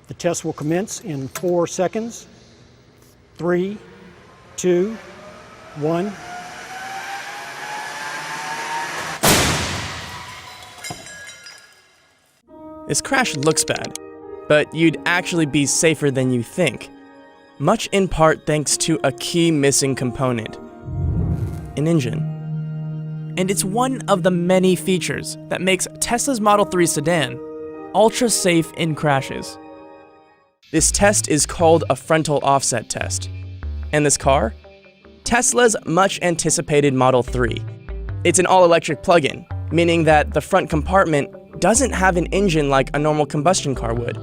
The test will commence in 4 seconds. 3, 2, 1. This crash looks bad, but you'd actually be safer than you think. Much in part thanks to a key missing component: an engine. And it's one of the many features that makes Tesla's Model 3 sedan ultra safe in crashes. This test is called a frontal offset test. And this car? Tesla's much anticipated Model 3. It's an all-electric plug-in, meaning that the front compartment doesn't have an engine like a normal combustion car would.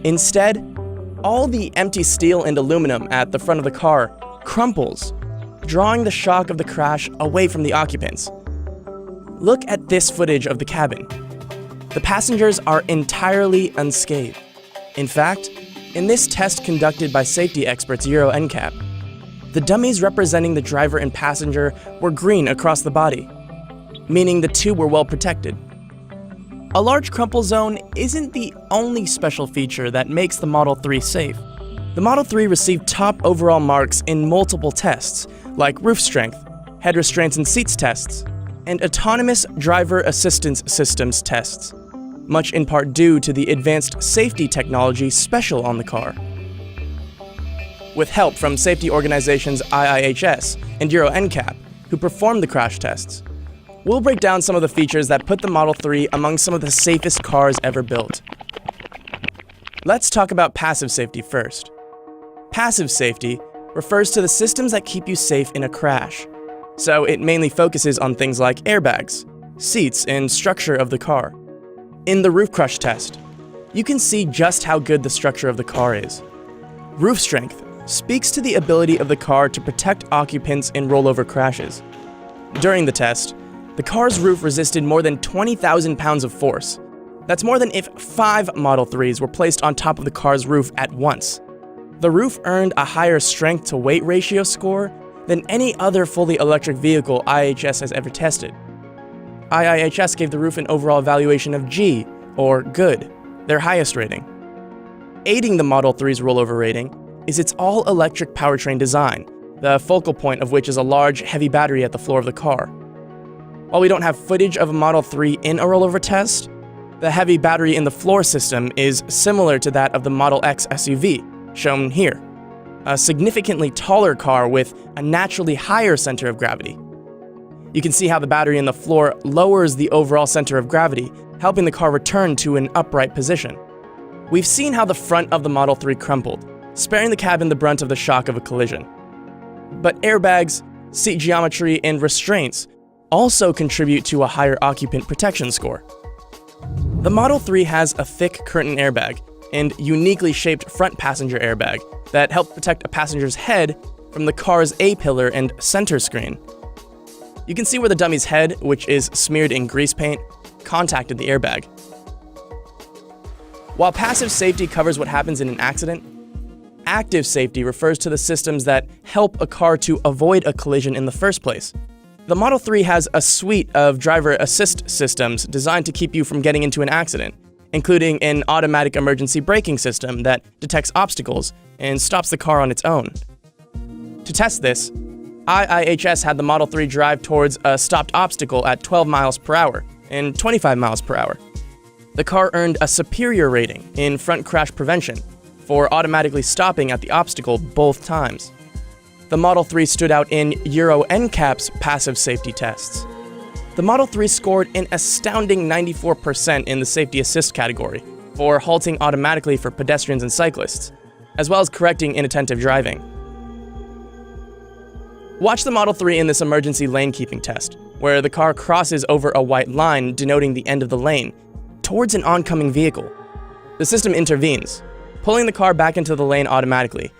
Instead, all the empty steel and aluminum at the front of the car crumples, drawing the shock of the crash away from the occupants. Look at this footage of the cabin. The passengers are entirely unscathed. In fact, in this test conducted by safety experts Euro NCAP, the dummies representing the driver and passenger were green across the body, meaning the two were well protected. A large crumple zone isn't the only special feature that makes the Model 3 safe. The Model 3 received top overall marks in multiple tests, like roof strength, head restraints and seats tests, and autonomous driver assistance systems tests, much in part due to the advanced safety technology special on the car. With help from safety organizations IIHS and Euro NCAP, who performed the crash tests, we'll break down some of the features that put the Model 3 among some of the safest cars ever built. Let's talk about passive safety first. Passive safety refers to the systems that keep you safe in a crash. So it mainly focuses on things like airbags, seats, and structure of the car. In the roof crush test, you can see just how good the structure of the car is. Roof strength speaks to the ability of the car to protect occupants in rollover crashes. During the test, the car's roof resisted more than 20,000 pounds of force. That's more than if 5 Model 3s were placed on top of the car's roof at once. The roof earned a higher strength-to-weight ratio score than any other fully electric vehicle IIHS has ever tested. IIHS gave the roof an overall evaluation of G, or good, their highest rating. Aiding the Model 3's rollover rating is its all-electric powertrain design, the focal point of which is a large, heavy battery at the floor of the car. While we don't have footage of a Model 3 in a rollover test, the heavy battery in the floor system is similar to that of the Model X SUV, shown here, a significantly taller car with a naturally higher center of gravity. You can see how the battery in the floor lowers the overall center of gravity, helping the car return to an upright position. We've seen how the front of the Model 3 crumpled, sparing the cabin the brunt of the shock of a collision. But airbags, seat geometry, and restraints also contribute to a higher occupant protection score. The Model 3 has a thick curtain airbag and uniquely shaped front passenger airbag that help protect a passenger's head from the car's A-pillar and center screen. You can see where the dummy's head, which is smeared in grease paint, contacted the airbag. While passive safety covers what happens in an accident, active safety refers to the systems that help a car to avoid a collision in the first place. The Model 3 has a suite of driver assist systems designed to keep you from getting into an accident, including an automatic emergency braking system that detects obstacles and stops the car on its own. To test this, IIHS had the Model 3 drive towards a stopped obstacle at 12 miles per hour and 25 miles per hour. The car earned a superior rating in front crash prevention for automatically stopping at the obstacle both times. The Model 3 stood out in Euro NCAP's passive safety tests. The Model 3 scored an astounding 94% in the safety assist category for halting automatically for pedestrians and cyclists, as well as correcting inattentive driving. Watch the Model 3 in this emergency lane keeping test, where the car crosses over a white line denoting the end of the lane towards an oncoming vehicle. The system intervenes, pulling the car back into the lane automatically